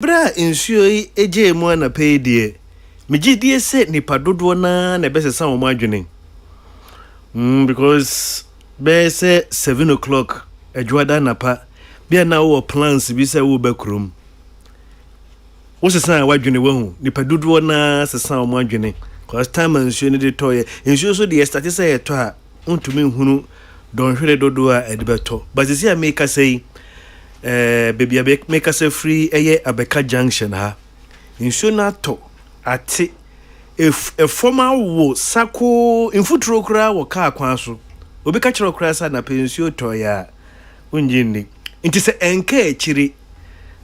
Bra insuo yi eje mu na pay die. Megidie se nipa dodo na ebesesa wo madwene. Because be say 7 o'clock adwada napa bia na wo plans bi se wo bakrom. Wo sesa wadwene wahu nipa dodo na sesa wo madwene. Cause time insuo ni de toye. Insuo so de start say eto a untumi hunu don hwere dodo a edibeto. But see make say baby abek make us free abeka junction ha insu na to ate if a former wo sako infutro kra wo ka kwan so obi ka kire kra sa na pensuo to ya unjini nti se enka akiri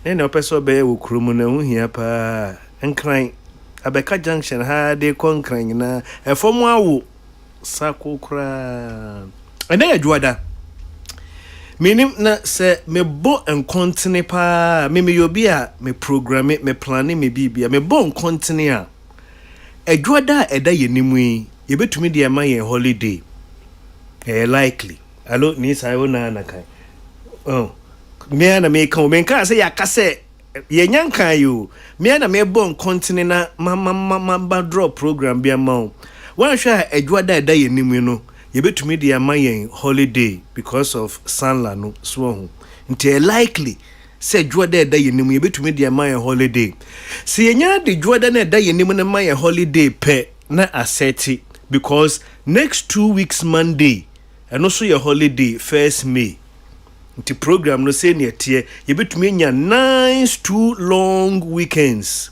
na opeso be wo krumu na hu hia pa enkran abeka junction ha de konkran na a former wo sako kra ena adwada Minim na se me bo enkontene pa me yobi a me programme me planning me bibia me bo enkontene a adwoda eda yenimu yi ye betumi de ma ye holiday likely allo ni sai wona na kai me na me kan se ya ka se ye nyankan yo me na me bo enkontene na ma drop program bia ma wan hwa adwoda eda yenimu no you bet me the mayen holiday because of Sanla no so nti likely say Juada da yenim you bet me the mayen holiday see nya the Juada na da yenim na mayen holiday pe na aseti because next 2 weeks Monday and also your holiday 1st May nti program no say near tie you bet me nya nice 2 long weekends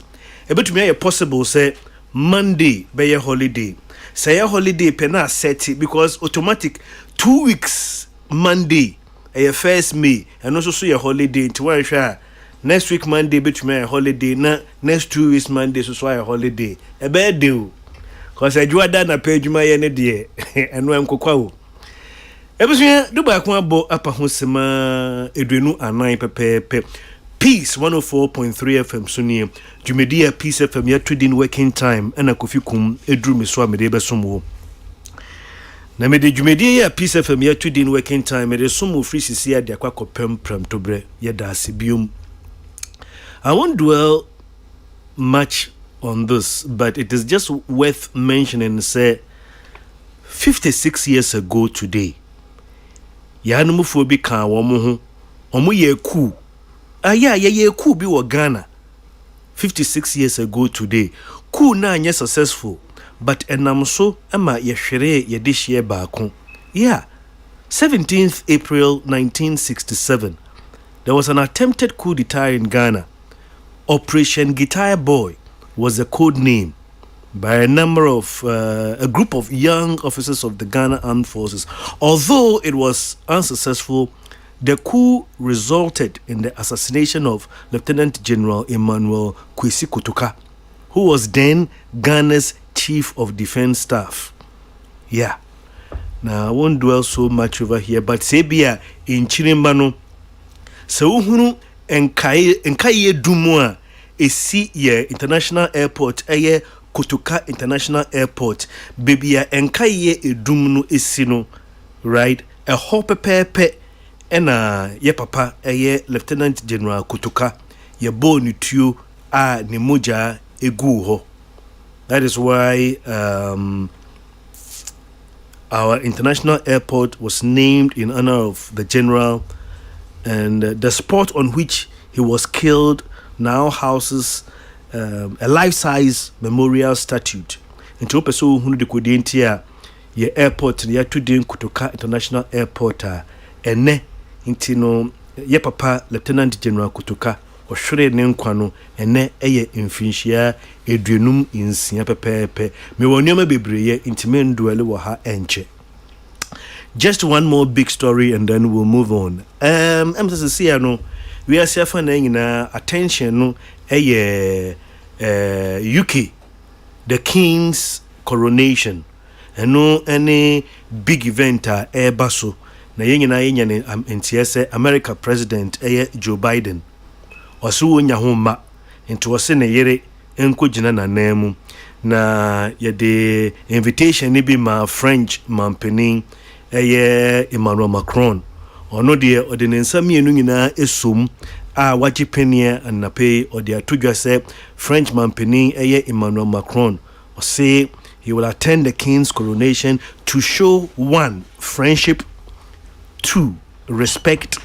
e bet me possible say Monday be your holiday say a holiday pena set because automatic 2 weeks Monday a 1st May and also so your holiday to one share next week Monday between a holiday na next 2 weeks Monday so a holiday a bad deal cause I draw down a page my any day and no nkokwa ebusu do ba ko abo apa hosema edwenu anan pepepe Peace 104.3 FM Sunie Jumedia Peace FM ya trading working time ana Kofi kum edru me so amede besomo na mede Jumedia Peace FM ya trading working time mede somo free sisi ade akwa pem to bre ya da asibium. I won't dwell much on this, but it is just worth mentioning say 56 years ago today ya hanumufo bi kan wo mo ho omo ye ku ye coup bi wa Ghana 56 years ago today. Coup na anye successful, but enam so ema ye hwere ye de hye baako. Yeah. 17th April 1967. There was an attempted coup d'etat in Ghana. Operation Guitar Boy was the code name by a number of a group of young officers of the Ghana Armed Forces. Although it was unsuccessful, the coup resulted in the assassination of Lieutenant General Emmanuel Kwesi Kotoka, who was then Ghana's Chief of Defense Staff. Yeah. Now, I won't dwell so much over here, but Sebia in Chirimbano, so hunu enkaye dumwa esi ye international airport eye Kotoka International Airport bebia enkaye edumnu esino, right? A hope pepe ena ye papa eye Lieutenant General Kotoka ye bo ni tuo a ne moja egu ho. That is why our international airport was named in honor of the general, and the spot on which he was killed now houses a life-size memorial statue. Into opeso hunu de kodintia ye airport ya tudin Kotoka International Airport ene intino ye papa Lieutenant General Kotoka ohwere ne nkwa no ene eye mfinhia eduenum insia pepepe me wonioma bebreye intime nduale wo ha enche. Just one more big story and then we'll move on. MSC no we are safe na nyina attention no eye UK, the King's coronation, and no any big event baso na yenyina yenyane NTS America President Joe Biden oso wonya homma into wose na yere enkogina na nemu na yede invitation ni bi ma French mampeni Emmanuel Macron ono de ordinance mienu nyina esom wajipenia and nape or the atudwa say French mampeni Emmanuel Macron or say he will attend the king's coronation to show 1 friendship, 2 respect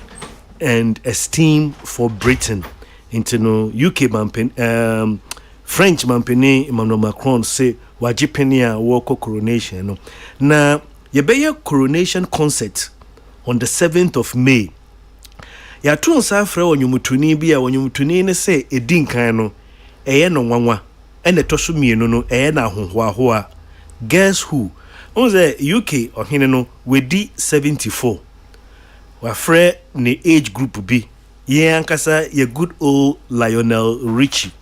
and esteem for Britain. Into no UK mampeni French mampeni Emmanuel Macron say wajipenia woko coronation no na yebeye coronation concert on the 7th of May. Ya tun sa fra wonyumutuni bia wonyumutuni ne se edin kan no eye no nwanwa ene toso mienu no eye na ahohoahoa. Guess who? On the UK ohene no wedi 74. Wa fra ne age group B. Ye ankasa ye good old Lionel Richie.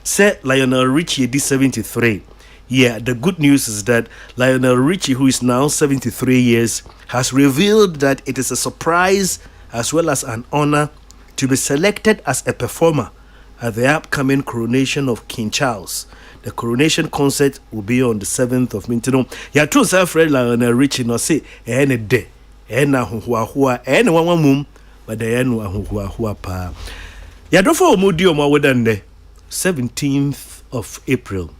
Say Lionel Richie di 73. Yeah, the good news is that Lionel Richie, who is now 73 years, has revealed that it is a surprise as well as an honor to be selected as a performer at the upcoming coronation of King Charles. The coronation concert will be on the 7th of May. Ya tu sa friend Lionel Richie no say ene de ena hohoahoa ene wanwamum but the enu ahohoahoa pa. Ya do for omodi omo wodande 17th of April.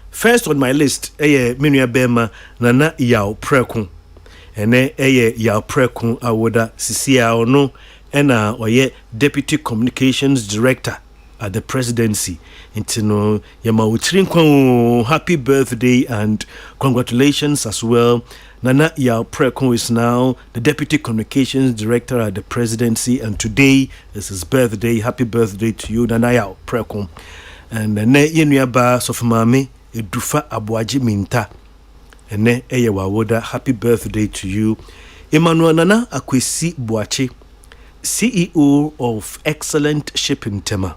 First on my list, Minua Bema Nana Yao Prekun. Ene Yao Prekun awoda Sisia ono ena oye Deputy Communications Director at the Presidency. Intino Yama Utrinkwan, happy birthday and congratulations as well. Nana Yao Prekun is now the Deputy Communications Director at the Presidency, and today is his birthday. Happy birthday to you, Nana Yao Prekun. And ne yenuaba sofumami Edufa Abuaji Minta. Ene wawoda, happy birthday to you. Emmanuel Nana Akwesi Boache, CEO of Excellent Shipping Tema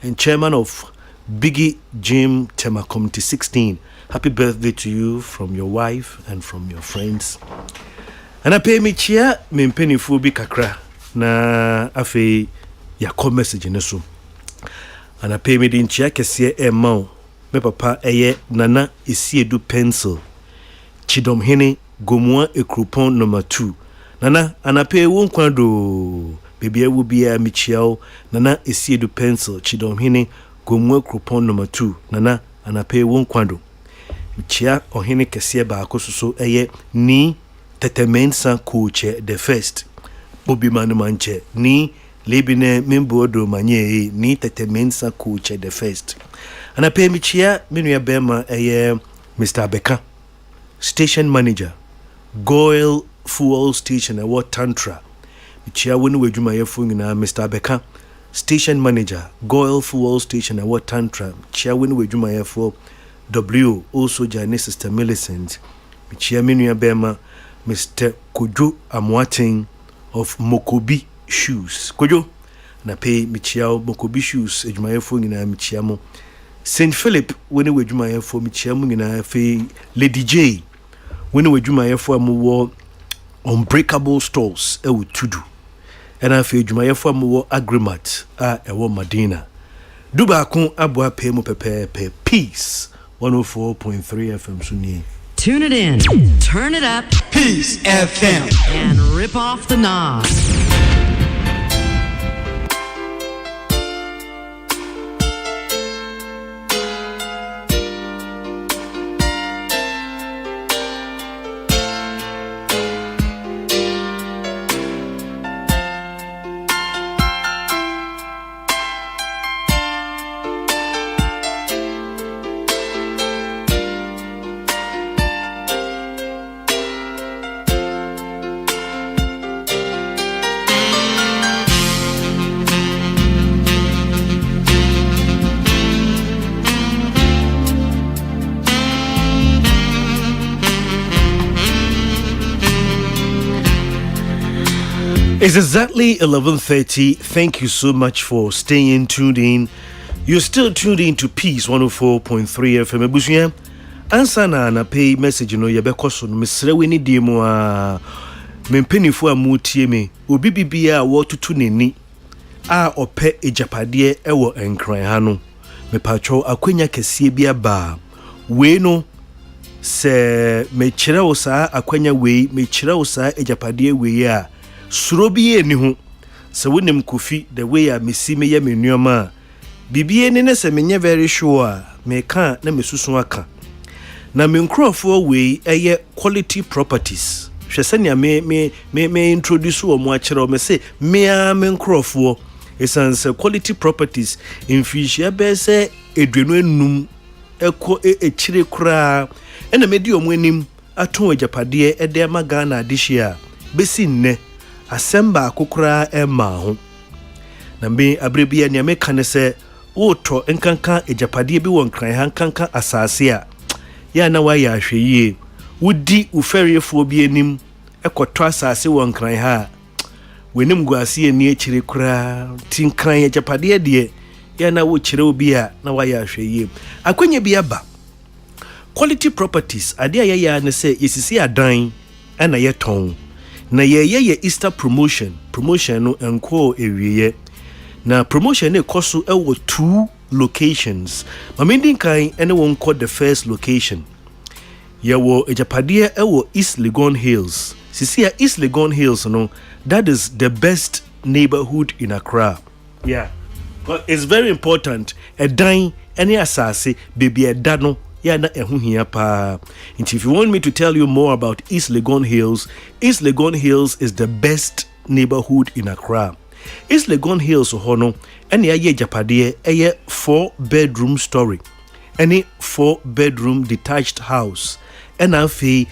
and Chairman of Biggie Jim Tema Committee 16. Happy birthday to you from your wife and from your friends. And I pay me chia mempeni fubi kakra na afe ya call message neso. And I pay me din chia kese mau. Me papa Nana Isiedu pencil. Chidom hene gomwa ekrupon number 2. Nana anape wonkwado baby will be a michiao. Nana Isiedu pencil. Chidom hene gomwa ekrupon number 2. Nana anape wonkwado. Michia ohene kese baako so ni tetemensa kuche the first. Bobi manu manche ni lebine membodo manye ni tetemensa kuche the first. Ana pe michia Minua Bema Mr. Beka, station manager, Goil Fuel Station Tantra. Michia wonu wadwuma yefo nyina Mr. Beka, station manager, Goil Fuel Station Tantra. Michia wonu wadwuma yefo W also Jane Sister Millicent. Michia Minua Bema Mr. Kojo Amwating of Mokobi Shoes. Kojo na pe michia Mokobi Shoes ejuma yefo nyina michia mo. St. Philip when we juma here for Michiamu in fe Lady J when we juma here for more unbreakable stores to do. And I feel juma here for more agreement Madina. Duba kun abwa pe mo pepe peace 104.3 FM Sunni. Tune it in, turn it up, Peace FM, and rip off the knob. It's exactly 11:30. Thank you so much for staying tuned in. You're still tuned in to Peace 104.3 FM. Ebusuya, answer na pay message no yebekɔ so no mesrɛ we ni die mu a mempenifu a mutie me obi bibia wo tutu neni a ɔpɛ ejapade ɛwɔ enkran ha no mepatwɔ akwanya kɛsie bia ba we no sɛ mekyerɛ wo saa akwanya we mekyerɛ wo saa ejapade we a Surobi ni ho so wonim Kofi the way I mesi me ye me nneoma bibie ne se menye very sure me ka na mesusu aka na me nkrofo we eye quality properties hwe se nya me introduce wo mo akere o me say me nkrofo esanse quality properties in fishia be se edwenu enum eko echire kura ena medi omo anim aton ajapade ede maga na adihia besi nne asemba akokora ema ho na me abrebia ne me kan se woto nkanka ajapade bi won kran hankanka asase a ya na wa ya hweye wudi uferefo bi anim ekoto asase won kran ha wenim guase ani echire kura tinkran ajapade de ya na wo kire obi a na wa ya hweye akwanya bi aba quality properties ade ya ne se yesisi adan ana yeton na ye Easter promotion no enko ewiye na promotion e koso ewo 2 locations mamendin kan ene won call the first location yewo ejapade ewo East Legon Hills sisi ya East Legon Hills no that is the best neighborhood in Accra. Yeah, but it's very important edan ene asase baby edano ya na ehuhia pa. And if you want me to tell you more about East Legon Hills is the best neighborhood in Accra. East Legon Hills hono ene ye japade eye 4-bedroom story. Any 4-bedroom detached house. And afi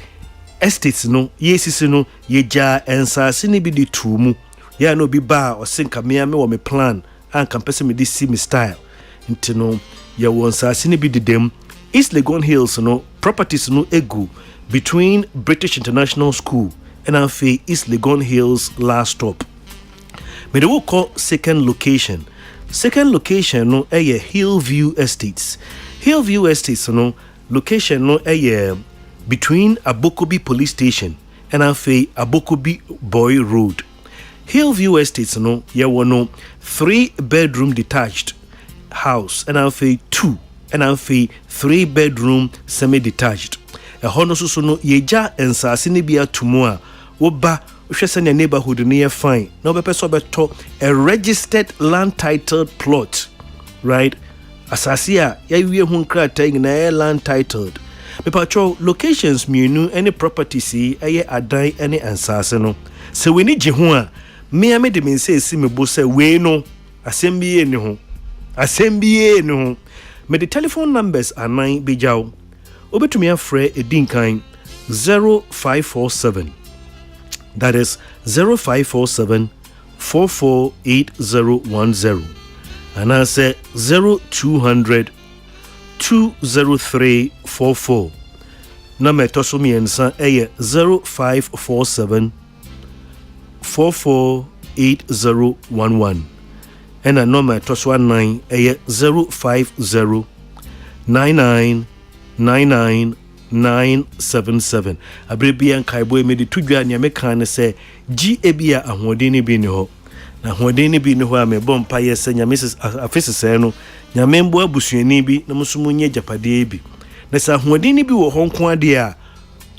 estates no yesisi no yeja ensase ni bi di tumu. Ya no bi ba o sinka me wo me plan anka pese me di see me style. Ntino ya won sase ni bi di dem. East Legon Hills no properties no egu between British International School and afi East Legon Hills last stop. Me de wo call second location no eye Hillview Estates. Hillview Estates no location no eye between Abokobi Police Station and afi Abokobi Boy Road. Hillview Estates no ye wono 3-bedroom detached house and afi 2 and afi 3-bedroom semi-detached. A hono so no yeja ensase ni bia tumu a wo ba hwese na neighborhood ni ye fine na obepe so beto a registered land titled plot, right? Asase a ya wie hu nkrata na land titled. Me patro locations mienu any property si eye adan any ansase no. Se we ni je ho a me ame de me say si me bo say we no asembie ni ho. Asembie ni ho. Me the telephone numbers are 9 bijao. Obetumi afre edinkan 0547. That is 0547 448010. And I say 0200 20344. Number toso mi ensa 0547 448011. And a number toso 9 050 9999977. Abrebian kaiboy me de tudwa nya me kan se gi ebia ahodeni bi ni ho na ahodeni bi ni ho a me bompa yese nya Mrs afese no nya membo abusuani bi na musumu nye japade bi na sa ahodeni bi wo honko ade a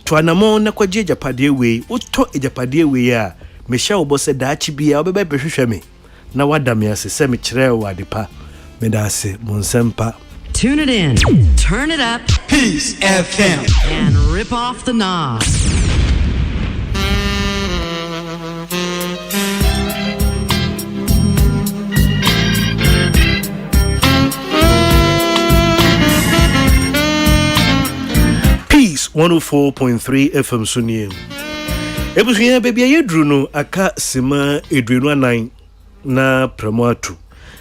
to anamo na kwaje japade we uto ejapade we a me hya wo se daachi bi a obebe behwehwe me na wada me ase se me kire wo adepa me da ase monsempa. Tune it in, turn it up, Peace FM, and rip off the knob. Peace 104.3 FM Suniem. Ebusuya baby ayedru no aka sima edwenu anan na pramoatu.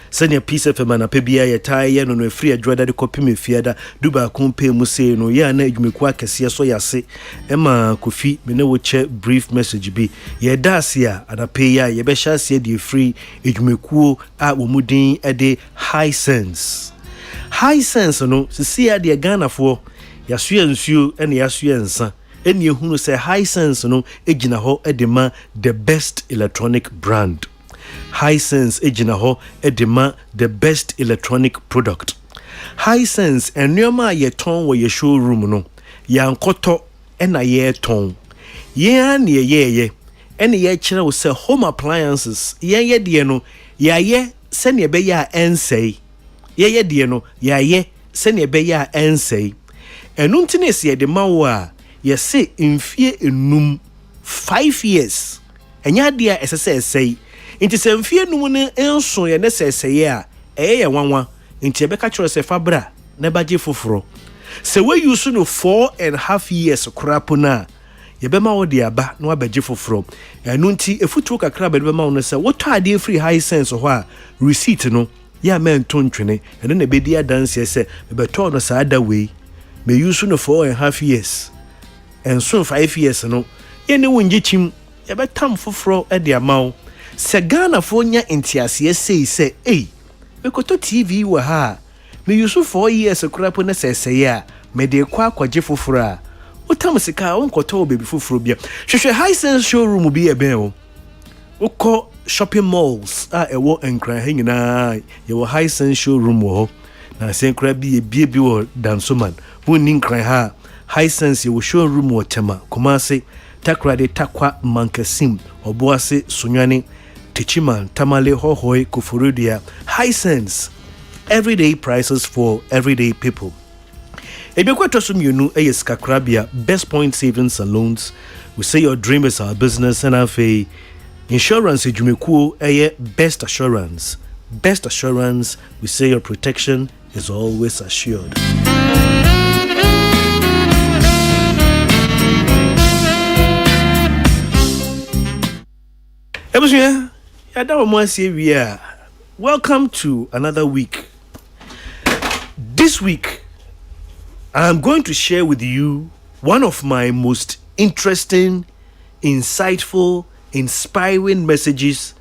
Sanya Peace FM na pebia ya taye no no free adwada de kopim fiada duba kompe mu sei no ya na adwumeku akese so yase ema Kofi me ne wo che brief message bi ye dase a adape ya ye be hyase de free adwumeku a wo mudin ede high sense no sisi ya de Ghana fo yaso nsuo ene yaso nsa ene ehunu se high sense no egina ho edema the best electronic brand. Hisense ejina ho edema the best electronic product. Hisense enyoma ye ton wo ye showroom no yankoto ena ye ton ye an ye Any ye channel say home appliances. Ye dear no, ye send ye be ya and say. Ye dear no, ye send ye be ya and say. And untiness ye de mawa, ye say in fear enum 5 years. And ya dear as I say, into some fear no one else ye necessary ya, wanwa, into Becca Chos Fabra, nebaji fufro. So we use no 4.5 years crapuna. Yebema wo de aba na wabeje foforo enu nti efutuo kakra be bema wo say what are dey free high sense ho a receipt no ya men to ntwene enu na be dia dance say be to no sa da we me use no 4.5 years and so 5 years no ye ne wonje chim ye be tam foforo e de amawo se Ghana fo nya ntiase say we koto TV wa ha me use 4 years krapo na say ya me de kwa kwaje foforo a utam sika onkoto baby fufuro bia hwehwe high sense showroom bi ebe o ukọ shopping malls a ewo enkran ha nyina ye high sense showroom wo na senkra bi bi wo dansoman wonni nkran ha high sense ye showroom wo tema Kumasi takrade takwa mankasim oboase sunwane tichiman tamale hohoi kufurudia high sense everyday prices for everyday people. Skakrabia, Best Point Savings and Loans. We say your dream is our business and have a insurance best assurance. Best assurance, we say your protection is always assured. Welcome to another week. This week I'm going to share with you one of my most interesting, insightful, inspiring messages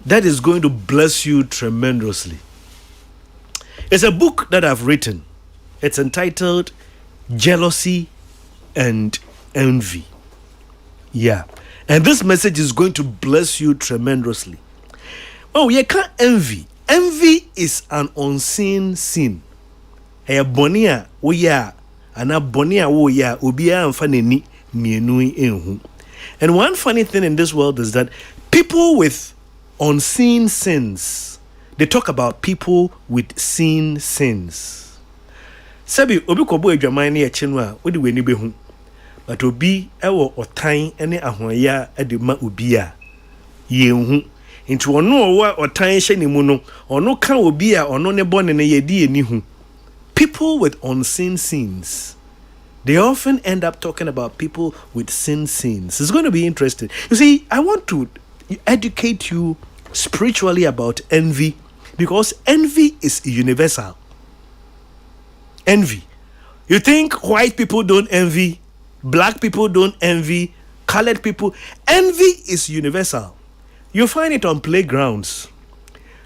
that is going to bless you tremendously. It's a book that I've written. It's entitled Jealousy and Envy. Yeah. And this message is going to bless you tremendously. Oh, you can't envy. Envy is an unseen sin. Bonia woya ana bonia woya obia amfa nani mienu enhu. And one funny thing in this world is that people with unseen sins, they talk about people with seen sins. Sabi obi kobo adwaman na ye chenu a odi weni behu. But obi ewo otan ene ahoya ade ma obi a yenhu. Nti ono owa otan hye ne mu no, ono ka obi a ono ne bone ne yedi eni hu. People with unseen sins, they often end up talking about people with sins. It's going to be interesting. You see, I want to educate you spiritually about envy because envy is universal. Envy. You think white people don't envy, black people don't envy, colored people. Envy is universal. You find it on playgrounds.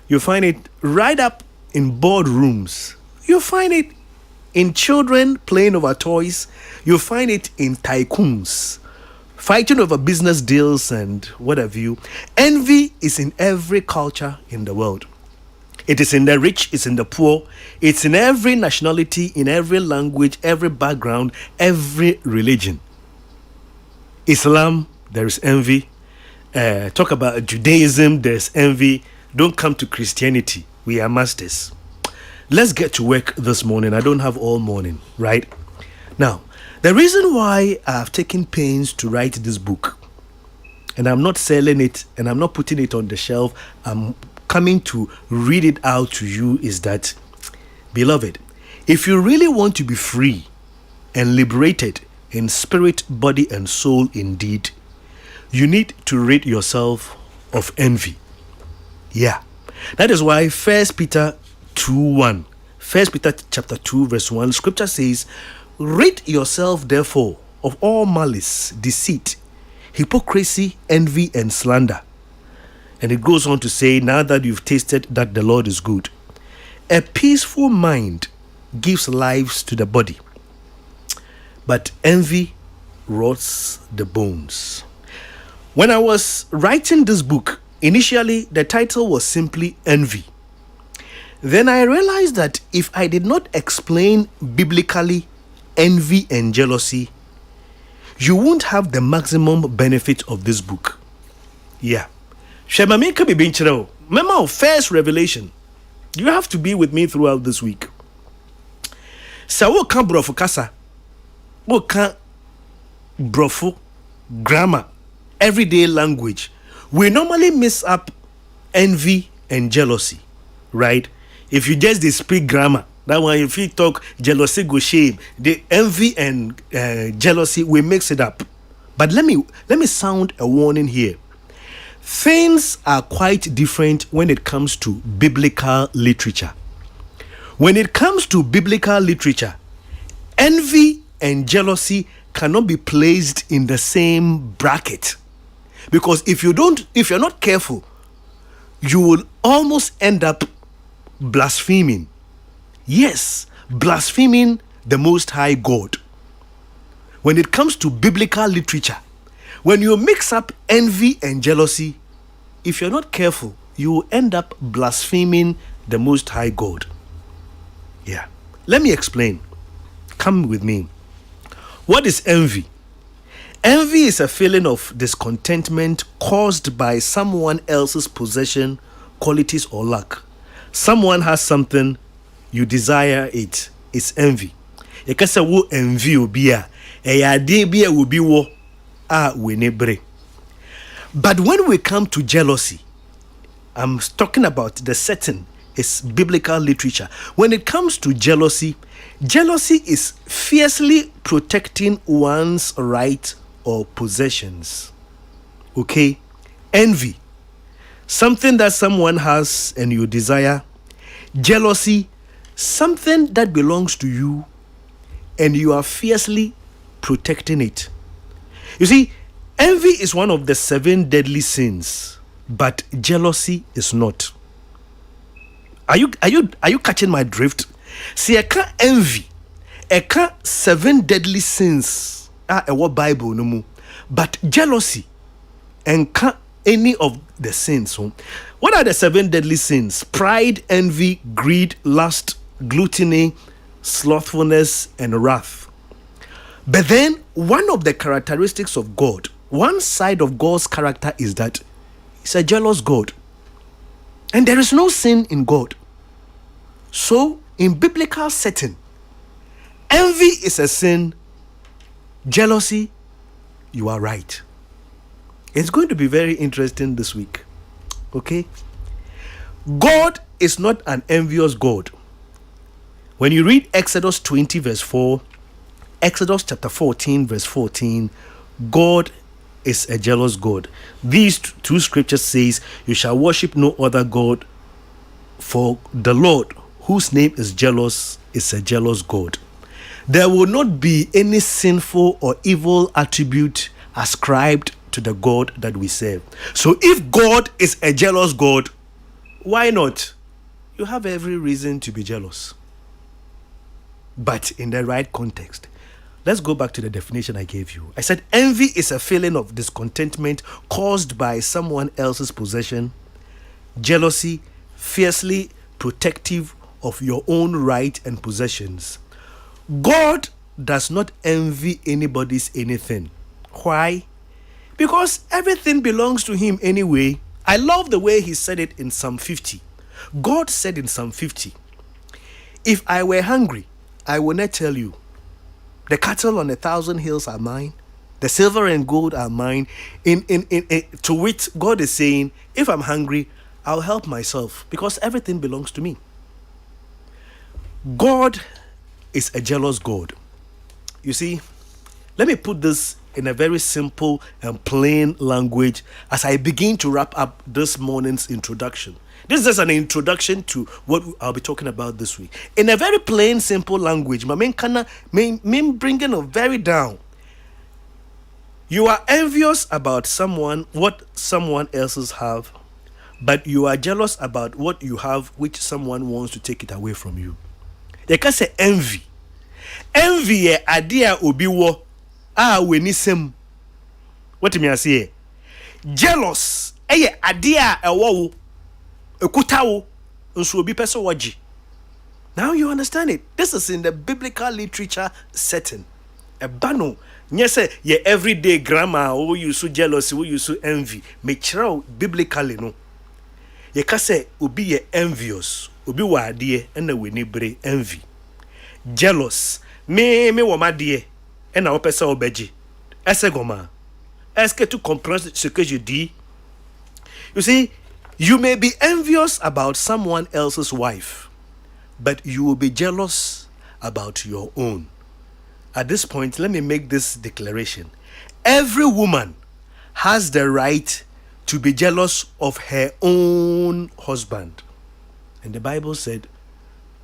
You find it right up in boardrooms. You find it in children playing over toys. You find it in tycoons fighting over business deals and what have you. Envy is in every culture in the world. It is in the rich, it's in the poor, it's in every nationality, in every language, every background, every religion. Islam, there is envy. Talk about Judaism, there's envy. Don't come to Christianity. We are masters. Let's get to work this morning. I don't have all morning, right? Now, the reason why I've taken pains to write this book, and I'm not selling it, and I'm not putting it on the shelf, I'm coming to read it out to you, is that, beloved, if you really want to be free and liberated in spirit, body, and soul indeed, you need to rid yourself of envy. Yeah. That is why 1 Peter 2:1. 1 Peter chapter 2 verse 1, scripture says, rid yourself therefore of all malice, deceit, hypocrisy, envy, and slander. And it goes on to say, now that you've tasted that the Lord is good, a peaceful mind gives life to the body, but envy rots the bones. When I was writing this book, initially the title was simply Envy. Then I realized that if I did not explain biblically envy and jealousy, you won't have the maximum benefit of this book. Yeah. Shema me ka bibi nkyerɛ wo. Mema first revelation. You have to be with me throughout this week. Sa wo ka brofo kasa. Wo ka brofo grammar, everyday language. We normally mix up envy and jealousy, right? If you just speak grammar, that one if you talk jealousy go shame, the envy and jealousy we mix it up. But let me sound a warning here. Things are quite different when it comes to biblical literature. When it comes to biblical literature, envy and jealousy cannot be placed in the same bracket. Because if you're not careful, you will almost end up blaspheming. Yes, blaspheming the Most High God. When it comes to biblical literature, when you mix up envy and jealousy, if you're not careful, you will end up blaspheming the Most High God. Yeah. Let me explain. Come with me. What is envy? Envy is a feeling of discontentment caused by someone else's possession, qualities, or lack. Someone has something, you desire it. It's envy. You can say, wo envy obi a, ade bi a obi wo a we nebre. But when we come to jealousy, I'm talking about the setting, it's biblical literature. When it comes to jealousy, jealousy is fiercely protecting one's right or possessions. Okay? Envy, something that someone has and you desire. Jealousy, something that belongs to you and you are fiercely protecting it. You see, envy is one of the 7 deadly sins, but jealousy is not. Are you catching my drift? See, eka envy, eka 7 deadly sins. What Bible no mu, but jealousy, enka any of the sins. What are the 7 deadly sins? Pride, envy, greed, lust, gluttony, slothfulness, and wrath. But then, one of the characteristics of God, one side of God's character is that He's a jealous God. And there is no sin in God. So, in biblical setting, envy is a sin. Jealousy, you are right. It's going to be very interesting this week. Okay? God is not an envious God. When you read Exodus 20 verse 4, Exodus chapter 14 verse 14, God is a jealous God. These 2 scriptures says, you shall worship no other God, for the Lord, whose name is jealous, is a jealous God. There will not be any sinful or evil attribute ascribed to the God that we serve. So if God is a jealous God, why not? You have every reason to be jealous. But in the right context. Let's go back to the definition I gave you. I said envy is a feeling of discontentment caused by someone else's possession. Jealousy, fiercely protective of your own right and possessions. God does not envy anybody's anything. Why? Because everything belongs to Him anyway. I love the way He said it in Psalm 50. God said in Psalm 50, if I were hungry, I will not tell you. The cattle on 1,000 hills are mine. The silver and gold are mine. To which God is saying, if I'm hungry, I'll help myself because everything belongs to me. God is a jealous God. You see, let me put this in a very simple and plain language as I begin to wrap up this morning's introduction. This is just an introduction to what I'll be talking about this week. In a very plain, simple language, my main bringing it very down. You are envious about what someone else's have, but you are jealous about what you have, which someone wants to take it away from you. They can say envy. Envy ye adia obi wo we ni sem. What me I say? Jealous eye adia ewo wo ekuta wo nso obi pese waji. Now you understand it. This is in the biblical literature setting. Ebano. Yes, ye everyday grammar, who you so jealousy, who you so envy. Me chira biblically no. Ye ka say obi ye envious, obi wa ade e na weni bre envy. Jealous. Me wo madie e na wo pese obeji. Ese goma. Est-ce que tu comprends ce que je dis? You see, you may be envious about someone else's wife, but you will be jealous about your own. At this point, let me make this declaration. Every woman has the right to be jealous of her own husband. And the Bible said,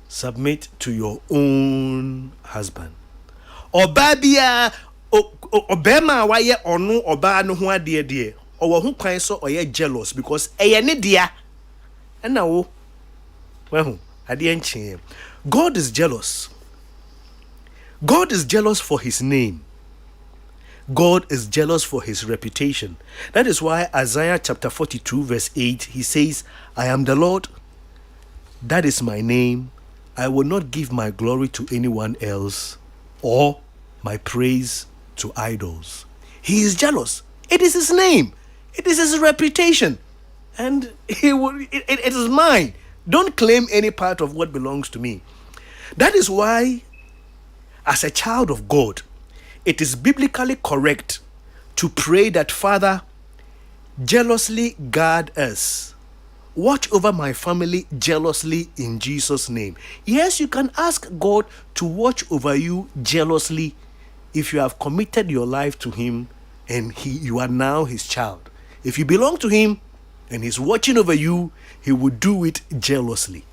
submit to your own husband. Obabia obema waye onu oba no ho ade de owo ho kwan so oye jealous because eye ne dia na wo hu ade enche. God is jealous. God is jealous for his name. God is jealous for his reputation. That is why Isaiah chapter 42 verse 8, he says, I am the Lord, that is my name. I will not give my glory to anyone else or my praise to idols. He is jealous. It is his name. It is his reputation. And it is mine. Don't claim any part of what belongs to me. That is why, as a child of God, it is biblically correct to pray that, Father, jealously guard us. Watch over my family jealously in Jesus' name. Yes, you can ask God to watch over you jealously if you have committed your life to him and you are now his child. If you belong to him and he's watching over you, he will do it jealously.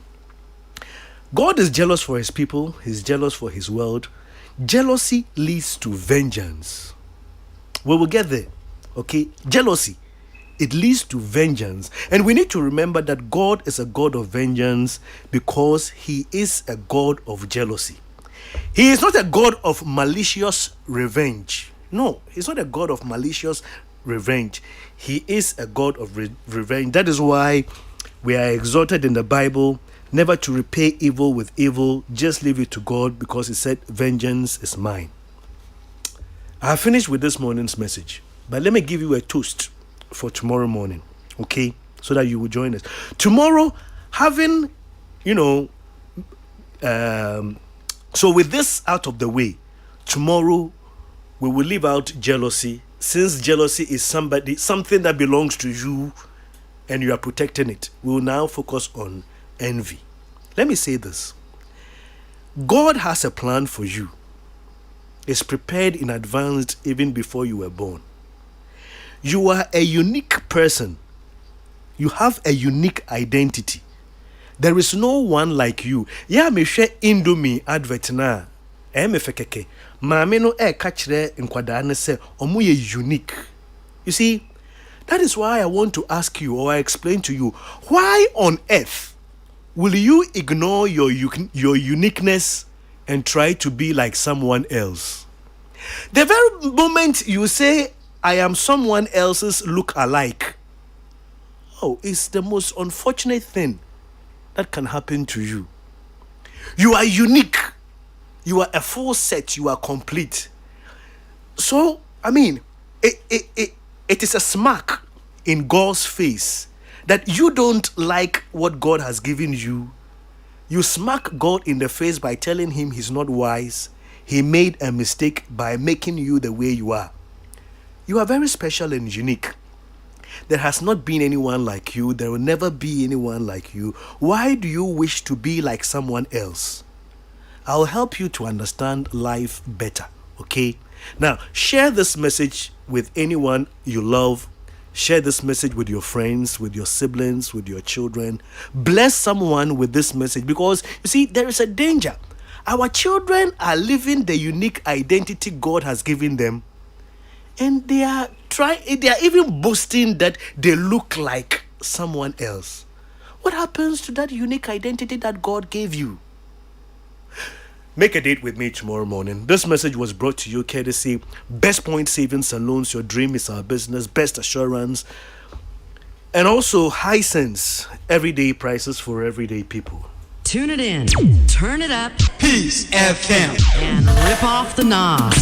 God is jealous for his people. He's jealous for his world. Jealousy leads to vengeance. We will get there. Okay? Jealousy. It leads to vengeance. And we need to remember that God is a God of vengeance because he is a God of jealousy. He is not a God of malicious revenge. No, he's not a God of malicious revenge. He is a God of revenge. That is why we are exhorted in the Bible never to repay evil with evil. Just leave it to God because he said, vengeance is mine. I have finished with this morning's message. But let me give you a toast for tomorrow morning. Okay? So that you will join us. Tomorrow, having, so with this out of the way, tomorrow we will leave out jealousy. Since jealousy is something that belongs to you and you are protecting it, we will now focus on envy. Let me say this. God has a plan for you. It's prepared in advance even before you were born. You are a unique person. You have a unique identity. There is no one like you. Ya me hwe Indomie advert na me fekeke. Maame no ka kire nkwada ne se omo ye unique. You see, that is why I want to ask you, or I explain to you, why on earth will you ignore your uniqueness and try to be like someone else? The very moment you say, I am someone else's look-alike, it's the most unfortunate thing that can happen to you. You are unique. You are a full set. You are complete. So, it is a smack in God's face that you don't like what God has given you. You smack God in the face by telling him he's not wise. He made a mistake by making you the way you are. You are very special and unique. There has not been anyone like you. There will never be anyone like you. Why do you wish to be like someone else? I'll help you to understand life better, okay? Now, share this message with anyone you love. Share this message with your friends, with your siblings, with your children. Bless someone with this message because, you see, there is a danger. Our children are living the unique identity God has given them, and they are even boasting that they look like someone else. What happens to that unique identity that God gave you? Make a date with me tomorrow morning. This message was brought to you courtesy Best Point Savings and Loans. Your dream is our business. Best Assurance. And also High Sense. Everyday prices for everyday people. Tune it in, turn it up, Peace FM, and rip off the knob.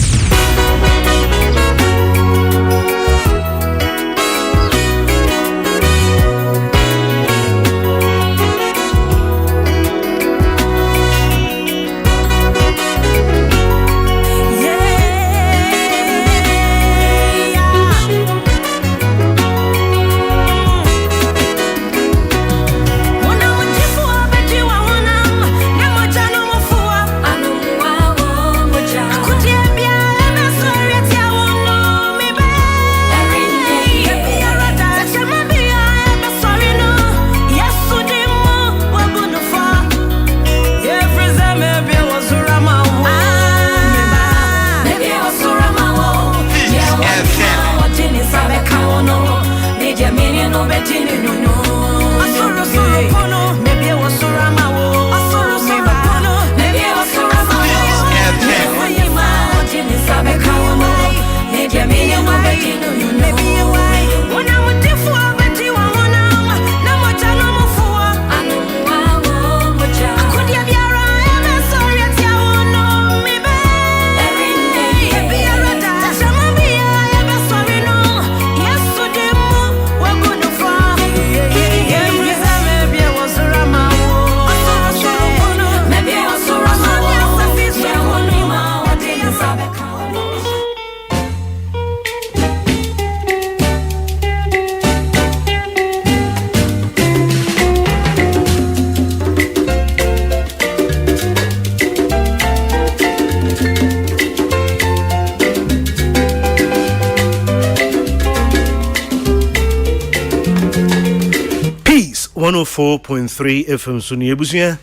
Peace 104.3 FM so ne ebusia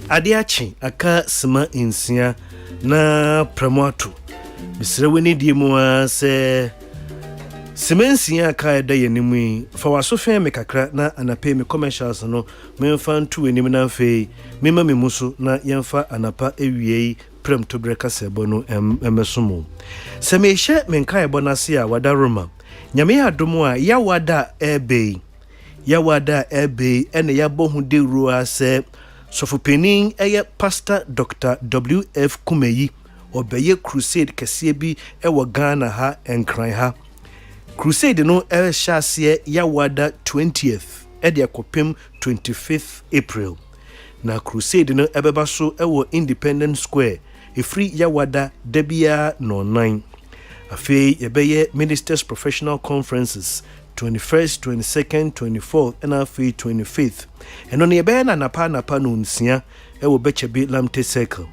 ade achi aka sima insia na pramoato misre weni die mu a se simensia aka da yenimu fa waso fe me kakra na anape me commercials no memfa ntu enim na fe mema me muso na yemfa anapa ewie prem to breka sebo no emesomo se me hye menka ebo na se a wada roma nyame adomo a ya wada ebe Yawada ebe ene yabo hunde ruwa se sofupenin eye Pastor Dr. W.F. Kumeyi obeye crusade kese bi ewo Ghana ha enkran ha crusade no shase yawada 20th ede akopem 25th April na crusade no ebeba so ewo Independence Square efri yawada debia no 9 afi yebeye ministers professional conferences 21st, 22nd, 24th, and afi 25th. And on the ebena napa no nsia ewo bechebi lamte circle.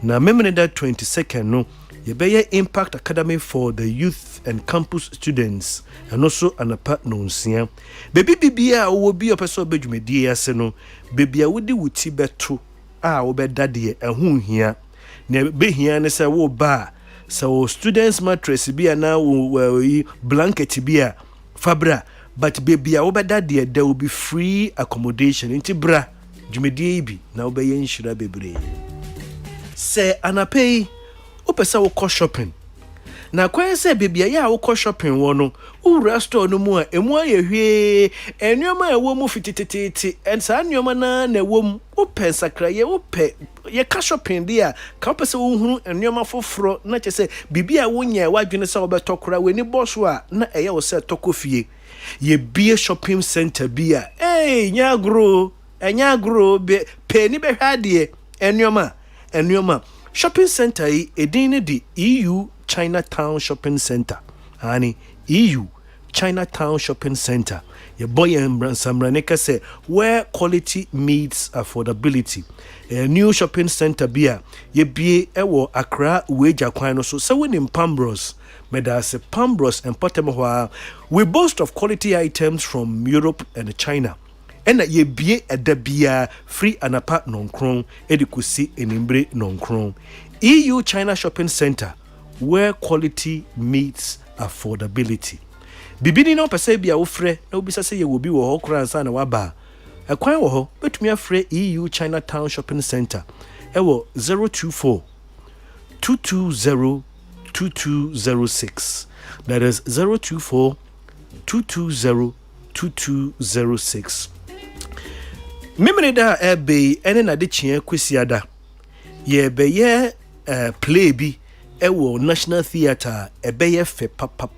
Na memene that 22nd no yebeye impact academy for the youth and campus students and also anapa no nsia. Baby bibia wo bi opeso bedwumedi ase no bibia wodi wuti beto a wo bedade ehun hia. Na behia ne se wo ba so students mattress bia na wo blanket bia Fabra, but baby, I obey that there will be free accommodation. Inti bra, jumedi ibi na obey inshira bebre. Say anapay, opesa wo shopping. Na kwen say baby, ya wo shopping wono. U restaurant no mu a emu aye hwe. Enyoma ewo mu fitititi. Ensa enyoma na ewo mu open sakra ye open. Ye ka shopping dia ka pese wo hunu enyoma foforo na che se bibia wo nya wadwene se obetokora weni boso a na eye wo se tokofie ye bie shopping center bia nyagro be peni be hwade enyoma shopping center yi edin ne di EU Chinatown Shopping Center ani EU Chinatown Shopping Center ye boy Samraneka say where quality meets affordability. A new shopping center bia ye bie ewo Accra Weja kwan no so se woni Pambros meda se Pambros and Potemahua we boast of quality items from Europe and China. And ye bie edabia free anapa nonkron edikusi enimbre nonkron. EU China Shopping Center where quality meets affordability. Bibini no pese bia wo frɛ na obisa se ye wo bi wo ho kra ansa na waba akwan wo ho betumi afrɛ EU Chinatown Shopping Center ewo 024 220 2206 that is 024 220 2206 Memory da ebe ene na de chie kwesiada. Ye be ye play bi ewo National Theatre ebeye fe papa.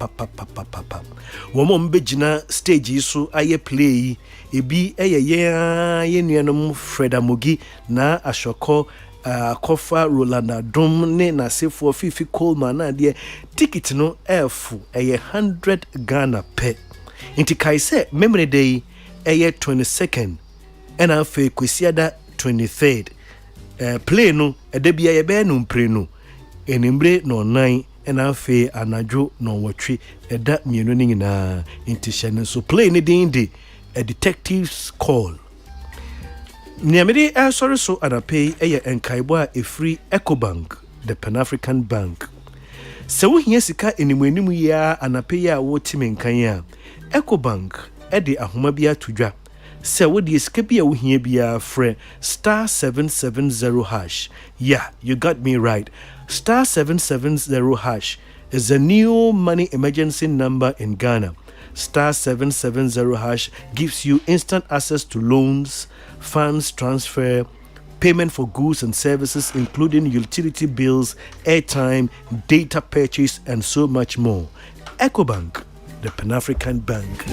Womo mbegina stage so aye play ebi ye nuanom Fred Amogi na Ashoko Kofa Rolanda Dom ne na sefo Fifi Coleman na de ticket no efu 100 Ghana pe. Inti kai se memory day 22nd and afe kwesiada 23rd. Play no edebia ye be no mpre no enimbre no 9 and afe anajo no watwe eda mienu ni nyina intishane so play ni dindi a detective's call. Niamede sorry so anape eye enkaibwa a free Ecobank, the Pan-African Bank. Se wo hia sika enimanimu ya anape ya wo timenkan ya Ecobank ede ahoma bia tudwa. Se wo di sika bia wo hia bia frɛ *770#. Yeah, you got me right. *770# is a new money emergency number in Ghana. *770# gives you instant access to loans, funds transfer, payment for goods and services including utility bills, airtime, data purchase and so much more. Ecobank, the Pan-African Bank.